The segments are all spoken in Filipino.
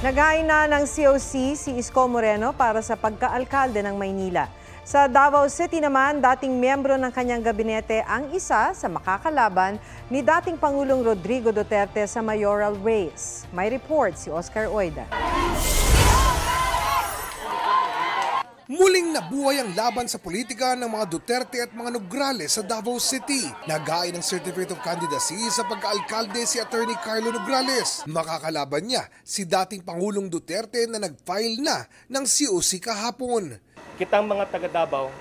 Naghain na ng COC si Isko Moreno para sa pagkaalkalde ng Maynila. Sa Davao City naman, dating miyembro ng kanyang gabinete ang isa sa makakalaban ni dating Pangulong Rodrigo Duterte sa mayoral race. May report si Oscar Oida. Muling nabuhay ang laban sa politika ng mga Duterte at mga Nograles sa Davao City. Naghain ng Certificate of Candidacy sa pagkaalkalde si Atty. Carlo Nograles. Makakalaban niya si dating Pangulong Duterte na nag-file na ng COC kahapon. Kitang mga taga-Davao,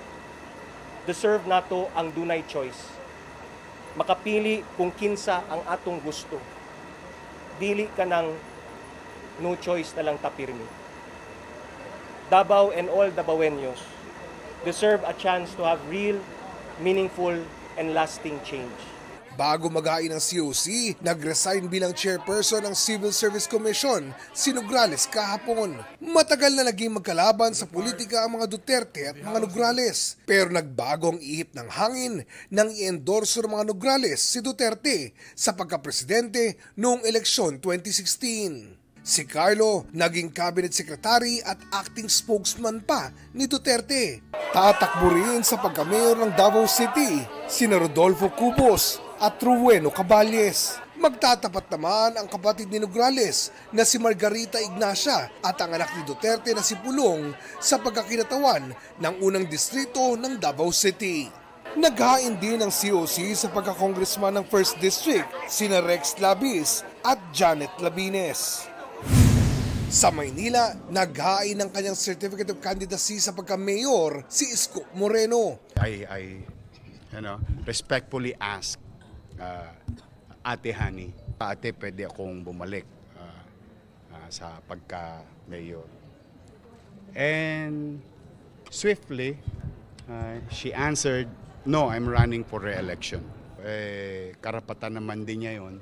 deserve nato ang dunay choice. Makapili kung kinsa ang atong gusto. Dili ka ng no choice na lang tapirmi. Davao and all Davaoenos deserve a chance to have real, meaningful, and lasting change. Bago maghain ng COC, nag-resign bilang chairperson ng Civil Service Commission si Nograles kahapon. Matagal na naging magkalaban sa politika ang mga Duterte at mga Nograles. Pero nagbago ang ihip ng hangin nang i-endorso ng mga Nograles si Duterte sa pagkapresidente noong eleksyon 2016. Si Carlo, naging cabinet secretary at acting spokesman pa ni Duterte. Tatakbo rin sa pagka-mayor ng Davao City, sina Rodolfo Cubos at Roweno Caballes. Magtatapat naman ang kapatid ni Nograles na si Margarita Ignacia at ang anak ni Duterte na si Pulong sa pagkakinatawan ng unang distrito ng Davao City. Naghain din ng COC sa pagka-congressman ng 1st District, sina Rex Labis at Janet Labines. Sa Maynila, naghain ng kanyang Certificate of Candidacy sa pagka-mayor si Isko Moreno. I respectfully ask Ate Hani, Ate, pwede akong bumalik sa pagka-mayor. And swiftly, she answered, no, I'm running for re-election. Karapatan naman din niya yun.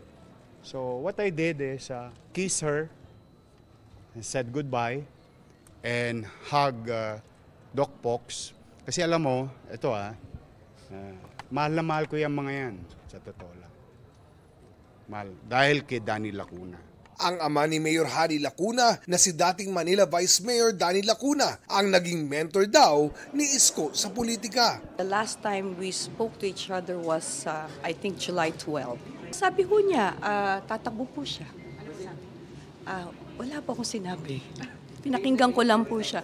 So what I did is kiss her, said goodbye, and hug Doc Pox. Kasi alam mo, ito mahal na mahal ko yung mga yan, sa totoo lang. Mahal, dahil kay Danny Lacuna. Ang ama ni Mayor Harry Lacuna na si dating Manila Vice Mayor Danny Lacuna ang naging mentor daw ni Isko sa politika. The last time we spoke to each other was, I think, July 12. Sabi ko niya, tatakbo po siya. Wala po akong sinabi. Pinakinggan ko lang po siya.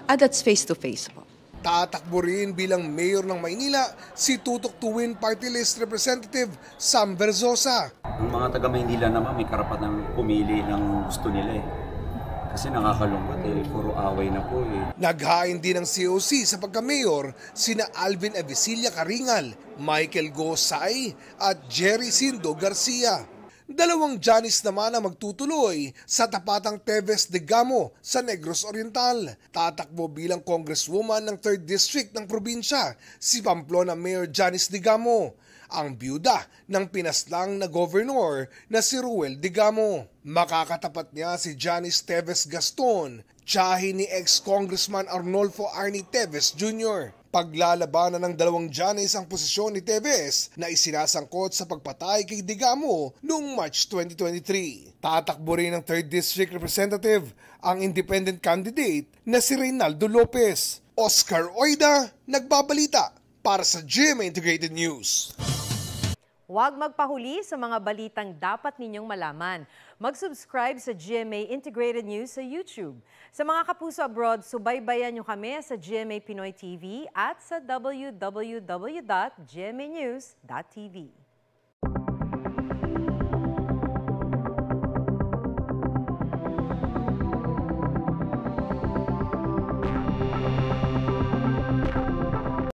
That's face-to-face po. Tatakbo rin bilang mayor ng Maynila si Tutok Tuwin Party List Representative Sam Verzosa. Ang mga taga-Maynila naman may karapatan pumili ng gusto nila Kasi nakakalungkot puro away na po Naghain din ng COC sa pagka-mayor sina Alvin Avicilia Caringal, Michael Gosay at Jerry Sindo Garcia. Dalawang Janis naman ang magtutuloy sa tapatang Teves de Gamo sa Negros Oriental. Tatakbo bilang congresswoman ng 3rd District ng probinsya si Pamplona Mayor Janis de Gamo, ang byuda ng pinaslang na governor na si Ruel de Gamo. Makakatapat niya si Janice Teves Gaston, tiyahin ni ex-congressman Arnolfo Arnie Teves Jr. Paglalabanan ng dalawang Janice ang posisyon ni Teves na isinasangkot sa pagpatay kay Digamo noong March 2023. Tatakbo rin ng 3rd District Representative ang independent candidate na si Reynaldo Lopez. Oscar Oida, nagbabalita para sa GMA Integrated News. Huwag magpahuli sa mga balitang dapat ninyong malaman. Mag-subscribe sa GMA Integrated News sa YouTube. Sa mga kapuso abroad, subaybayan nyo kami sa GMA Pinoy TV at sa www.gmanews.tv.